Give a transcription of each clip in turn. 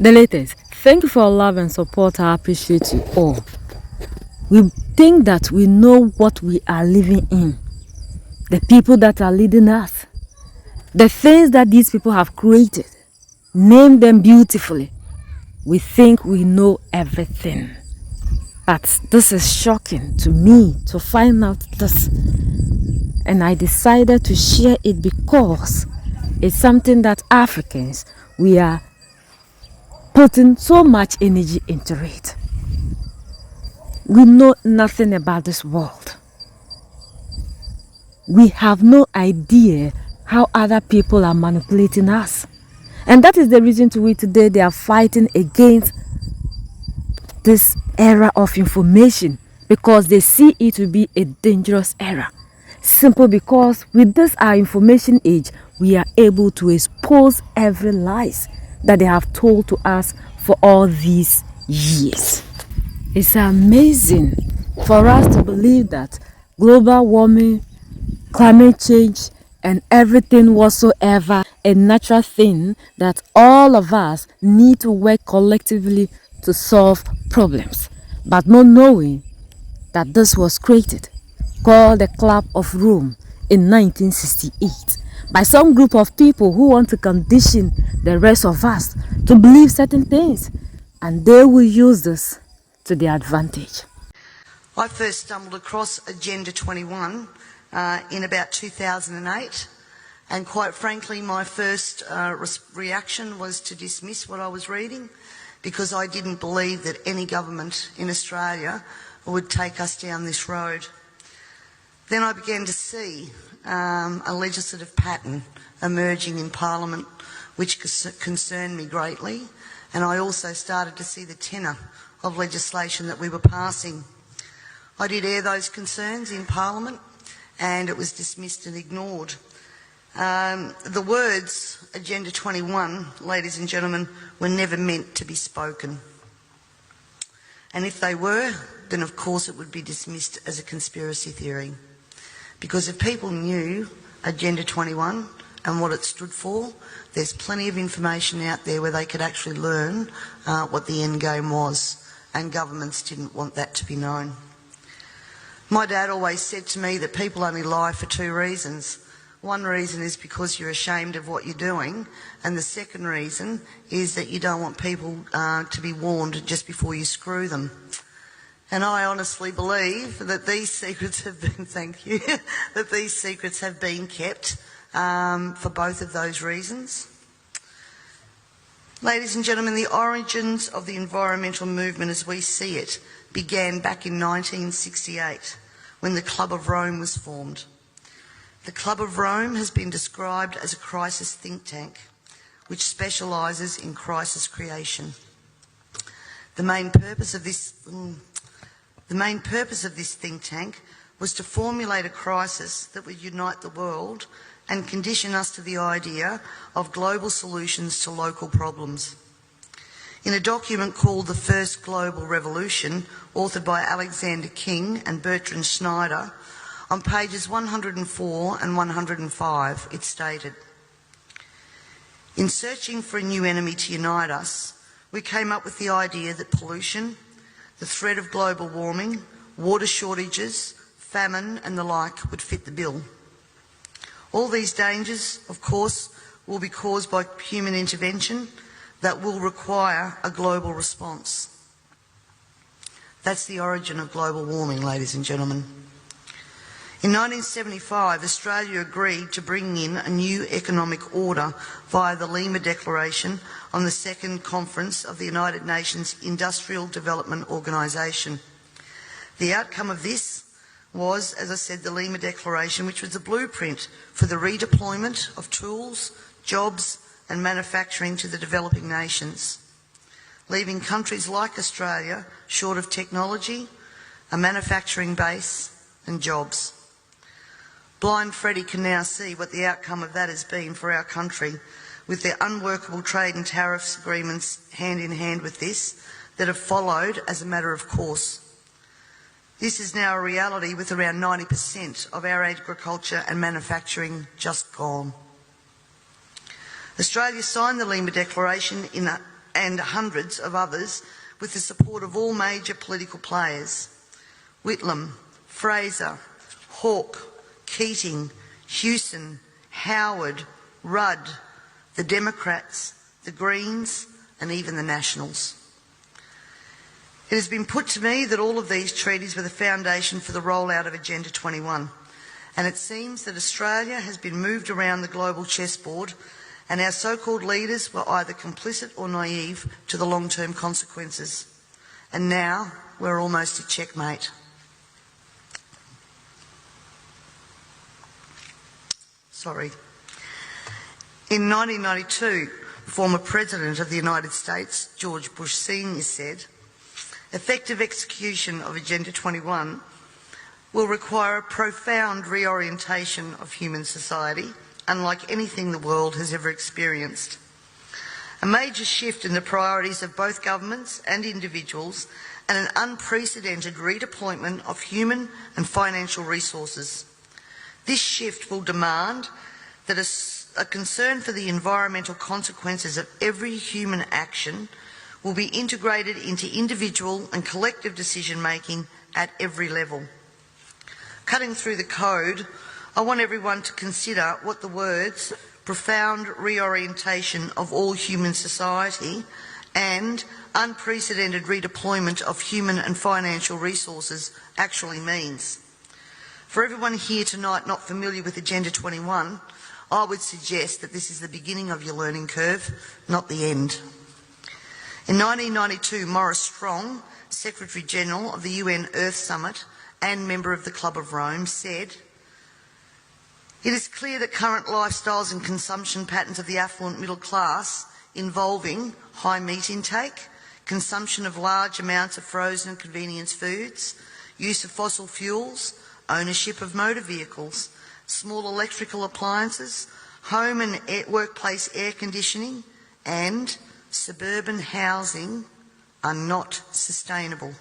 The latest. Thank you for your love and support. I appreciate you all. We think that we know what we are living in. The people that are leading us. The things that these people have created. Name them beautifully. We think we know everything. But this is shocking to me to find out this. And I decided to share it because it's something that Africans, we are putting so much energy into it. We know nothing about this world. We have no idea how other people are manipulating us. And that is the reason to which today they are fighting against this era of information, because they see it to be a dangerous era. Simple because with this our information age, we are able to expose every lies that they have told to us for all these years. It's amazing for us to believe that global warming, climate change, and everything whatsoever a natural thing that all of us need to work collectively to solve problems, but not knowing that this was created, called the Club of Rome in 1968, by some group of people who want to condition the rest of us to believe certain things, and they will use this to their advantage. I first stumbled across Agenda 21 in about 2008, and quite frankly my first reaction was to dismiss what I was reading, because I didn't believe that any government in Australia would take us down this road. Then I began to see a legislative pattern emerging in Parliament which concerned me greatly, and I also started to see the tenor of legislation that we were passing. I did air those concerns in Parliament and it was dismissed and ignored. The words Agenda 21, ladies and gentlemen, were never meant to be spoken. And if they were, then of course it would be dismissed as a conspiracy theory. Because if people knew Agenda 21 and what it stood for, there's plenty of information out there where they could actually learn what the end game was, and governments didn't want that to be known. My dad always said to me that people only lie for two reasons. One reason is because you're ashamed of what you're doing, and the second reason is that you don't want people to be warned just before you screw them. And I honestly believe that these secrets have been, thank you, that these secrets have been kept for both of those reasons. Ladies and gentlemen, the origins of the environmental movement as we see it began back in 1968 when the Club of Rome was formed. The Club of Rome has been described as a crisis think tank which specialises in crisis creation. The main purpose of this think tank was to formulate a crisis that would unite the world and condition us to the idea of global solutions to local problems. In a document called The First Global Revolution, authored by Alexander King and Bertrand Schneider, on pages 104 and 105, it stated, "In searching for a new enemy to unite us, we came up with the idea that pollution, the threat of global warming, water shortages, famine and the like would fit the bill. All these dangers, of course, will be caused by human intervention that will require a global response." That's the origin of global warming, ladies and gentlemen. In 1975, Australia agreed to bring in a new economic order via the Lima Declaration on the Second Conference of the United Nations Industrial Development Organisation. The outcome of this was, as I said, the Lima Declaration, which was the blueprint for the redeployment of tools, jobs and manufacturing to the developing nations, leaving countries like Australia short of technology, a manufacturing base and jobs. Blind Freddie can now see what the outcome of that has been for our country, with their unworkable trade and tariffs agreements hand in hand with this that have followed as a matter of course. This is now a reality, with around 90% of our agriculture and manufacturing just gone. Australia signed the Lima Declaration in and hundreds of others with the support of all major political players: Whitlam, Fraser, Hawke, Keating, Hewson, Howard, Rudd, the Democrats, the Greens, and even the Nationals. It has been put to me that all of these treaties were the foundation for the rollout of Agenda 21, and it seems that Australia has been moved around the global chessboard, and our so-called leaders were either complicit or naive to the long-term consequences. And now we're almost at checkmate. In 1992, former President of the United States, George Bush Sr. said, "Effective execution of Agenda 21 will require a profound reorientation of human society, unlike anything the world has ever experienced. A major shift in the priorities of both governments and individuals, and an unprecedented redeployment of human and financial resources. This shift will demand that a concern for the environmental consequences of every human action will be integrated into individual and collective decision-making at every level." Cutting through the code, I want everyone to consider what the words "profound reorientation of all human society" and "unprecedented redeployment of human and financial resources" actually means. For everyone here tonight not familiar with Agenda 21, I would suggest that this is the beginning of your learning curve, not the end. In 1992, Maurice Strong, Secretary-General of the UN Earth Summit and member of the Club of Rome, said, "It is clear that current lifestyles and consumption patterns of the affluent middle class, involving high meat intake, consumption of large amounts of frozen and convenience foods, use of fossil fuels, ownership of motor vehicles, small electrical appliances, home and workplace air conditioning, and suburban housing are not sustainable."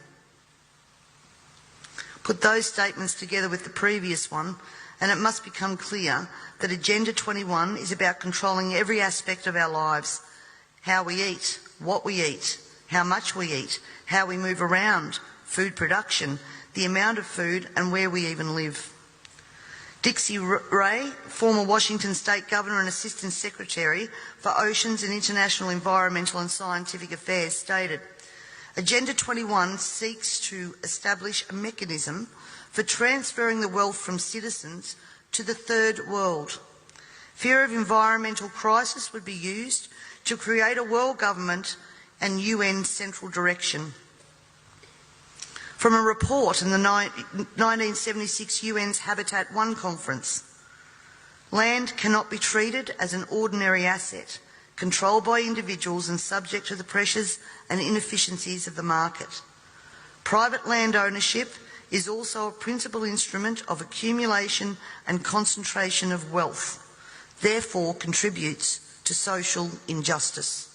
Put those statements together with the previous one, and it must become clear that Agenda 21 is about controlling every aspect of our lives: how we eat, what we eat, how much we eat, how we move around, food production, the amount of food, and where we even live. Dixie Ray, former Washington State Governor and Assistant Secretary for Oceans and International Environmental and Scientific Affairs, stated, "Agenda 21 seeks to establish a mechanism for transferring the wealth from citizens to the third world. Fear of environmental crisis would be used to create a world government and UN central direction." From a report in the 1976 UN's Habitat 1 conference, "Land cannot be treated as an ordinary asset, controlled by individuals and subject to the pressures and inefficiencies of the market. Private land ownership is also a principal instrument of accumulation and concentration of wealth, therefore contributes to social injustice."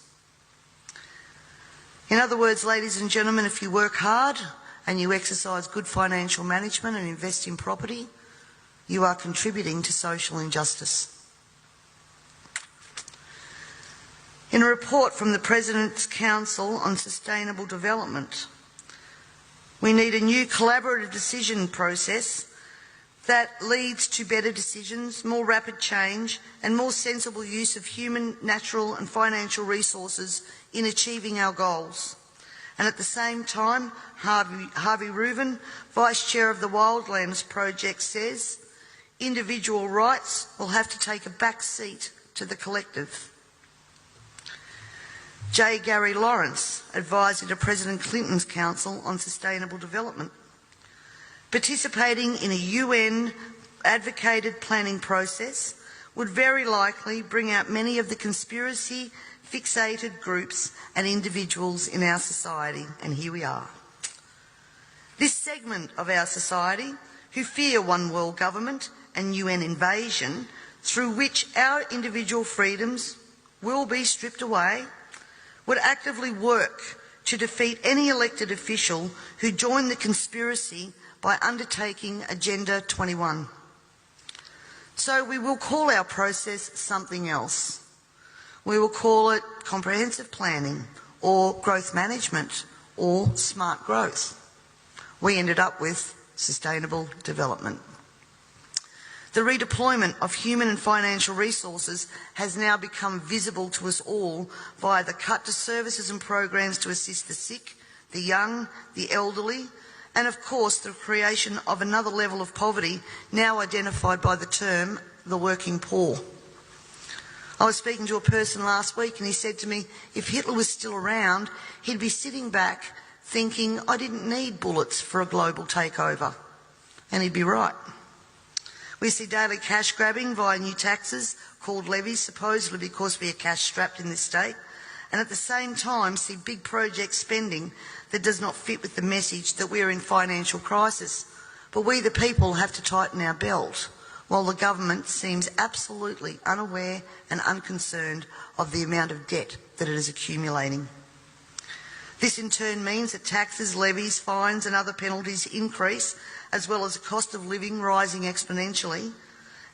In other words, ladies and gentlemen, if you work hard and you exercise good financial management and invest in property, you are contributing to social injustice. In a report from the President's Council on Sustainable Development, we need a new collaborative decision process that leads to better decisions, more rapid change, and more sensible use of human, natural and financial resources in achieving our goals. And at the same time, Harvey Reuven, Vice Chair of the Wildlands Project, says individual rights will have to take a back seat to the collective. J. Gary Lawrence, Advisor to President Clinton's Council on Sustainable Development, participating in a UN advocated planning process would very likely bring out many of the conspiracy fixated groups and individuals in our society, and here we are. This segment of our society, who fear one world government and UN invasion, through which our individual freedoms will be stripped away, would actively work to defeat any elected official who joined the conspiracy by undertaking Agenda 21. So we will call our process something else. We will call it comprehensive planning or growth management, or smart growth. We ended up with sustainable development. The redeployment of human and financial resources has now become visible to us all via the cut to services and programs to assist the sick, the young, the elderly, and of course the creation of another level of poverty now identified by the term the working poor. I was speaking to a person last week and he said to me, if Hitler was still around, he'd be sitting back thinking, I didn't need bullets for a global takeover. And he'd be right. We see daily cash grabbing via new taxes called levies, supposedly because we are cash strapped in this state, and at the same time see big project spending that does not fit with the message that we are in financial crisis. But we the people have to tighten our belt, while the government seems absolutely unaware and unconcerned of the amount of debt that it is accumulating. This in turn means that taxes, levies, fines and other penalties increase, as well as the cost of living rising exponentially,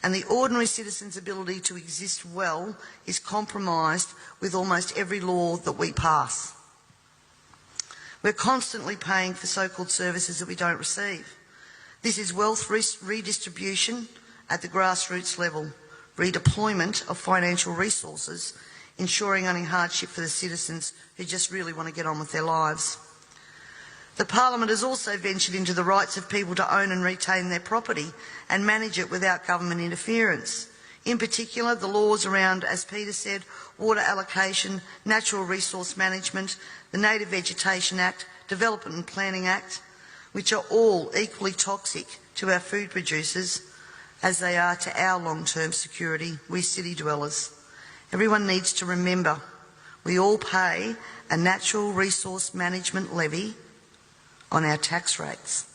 and the ordinary citizen's ability to exist well is compromised with almost every law that we pass. We're constantly paying for so-called services that we don't receive. This is wealth redistribution at the grassroots level, redeployment of financial resources, ensuring only hardship for the citizens who just really want to get on with their lives. The Parliament has also ventured into the rights of people to own and retain their property and manage it without government interference. In particular, the laws around, as Peter said, water allocation, natural resource management, the Native Vegetation Act, Development and Planning Act, which are all equally toxic to our food producers as they are to our long-term security, we city dwellers. Everyone needs to remember we all pay a natural resource management levy on our tax rates.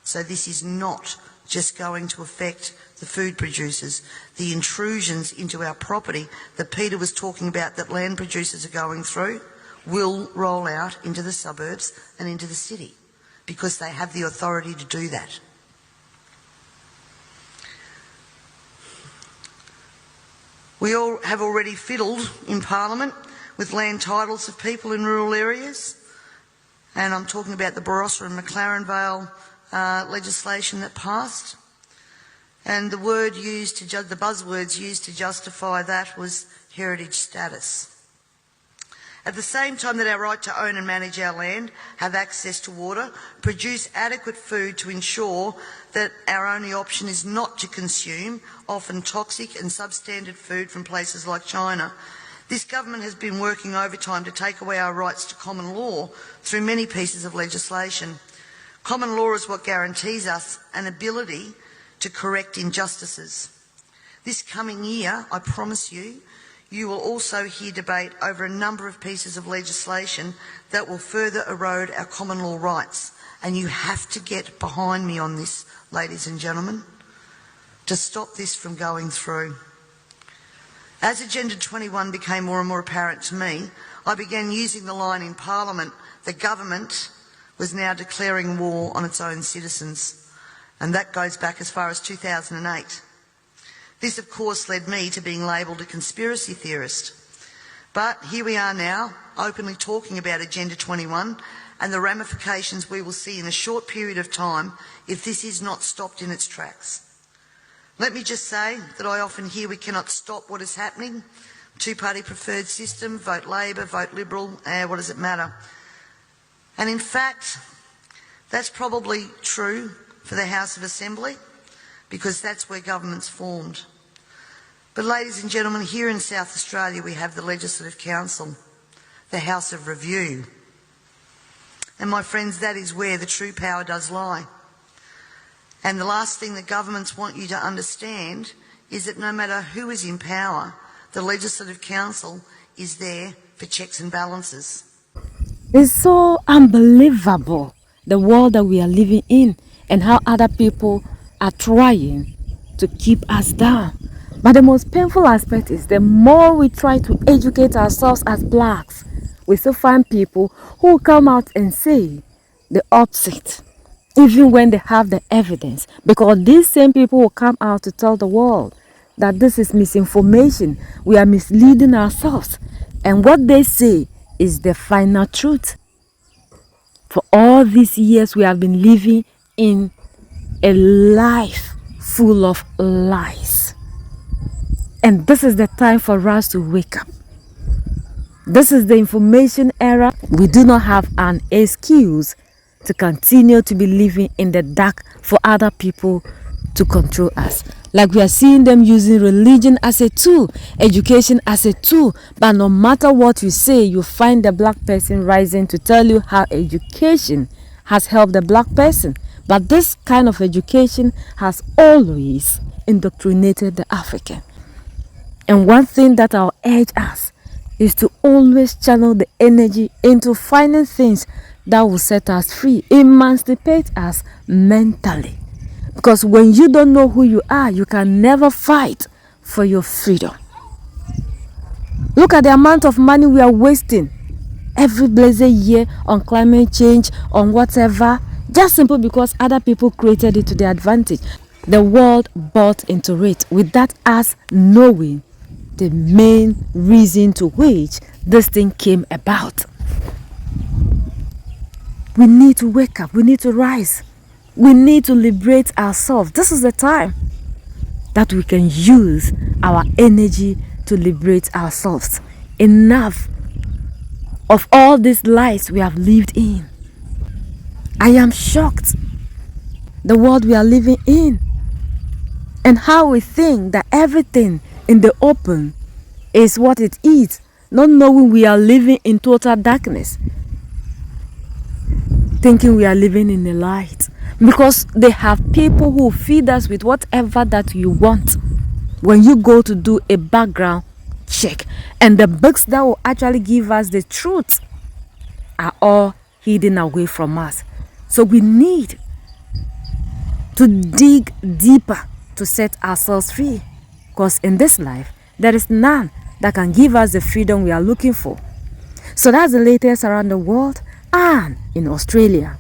So this is not just going to affect the food producers. The intrusions into our property that Peter was talking about that land producers are going through will roll out into the suburbs and into the city because they have the authority to do that. We all have already fiddled in Parliament with land titles of people in rural areas, and I'm talking about the Barossa and McLaren Vale legislation that passed. And the buzzwords used to justify that was heritage status. At the same time that our right to own and manage our land, have access to water, produce adequate food to ensure that our only option is not to consume often toxic and substandard food from places like China, this government has been working overtime to take away our rights to common law through many pieces of legislation. Common law is what guarantees us an ability to correct injustices. This coming year, I promise you, you will also hear debate over a number of pieces of legislation that will further erode our common law rights. And you have to get behind me on this, ladies and gentlemen, to stop this from going through. As Agenda 21 became more and more apparent to me, I began using the line in Parliament, the government was now declaring war on its own citizens. And that goes back as far as 2008. This, of course, led me to being labelled a conspiracy theorist. But here we are now, openly talking about Agenda 21 and the ramifications we will see in a short period of time if this is not stopped in its tracks. Let me just say that I often hear we cannot stop what is happening. Two-party preferred system, vote Labor, vote Liberal, what does it matter? And in fact, that's probably true for the House of Assembly, because that's where government's formed. But ladies and gentlemen, here in South Australia we have the Legislative Council, the House of Review. And my friends, that is where the true power does lie. And the last thing that governments want you to understand is that no matter who is in power, the Legislative Council is there for checks and balances. It's so unbelievable, the world that we are living in and how other people are trying to keep us down. But the most painful aspect is the more we try to educate ourselves as blacks, we still find people who come out and say the opposite, even when they have the evidence. Because these same people will come out to tell the world that this is misinformation, we are misleading ourselves. And what they say is the final truth. For all these years we have been living in a life full of lies. And this is the time for us to wake up. This is the information era. We do not have an excuse to continue to be living in the dark for other people to control us. Like we are seeing them using religion as a tool, education as a tool. But no matter what you say, you find the black person rising to tell you how education has helped the black person. But this kind of education has always indoctrinated the African. And one thing that I'll urge us is to always channel the energy into finding things that will set us free, emancipate us mentally. Because when you don't know who you are, you can never fight for your freedom. Look at the amount of money we are wasting every blessed year on climate change, on whatever, just simply because other people created it to their advantage. The world bought into it without us knowing the main reason to which this thing came about. We need to wake up. We need to rise. We need to liberate ourselves. This is the time that we can use our energy to liberate ourselves. Enough of all these lies we have lived in. I am shocked the world we are living in and how we think that everything in the open is what it is, not knowing we are living in total darkness, thinking we are living in the light, because they have people who feed us with whatever that you want when you go to do a background check, and the books that will actually give us the truth are all hidden away from us. So we need to dig deeper to set ourselves free, because in this life there is none that can give us the freedom we are looking for. So that's the latest around the world and in Australia.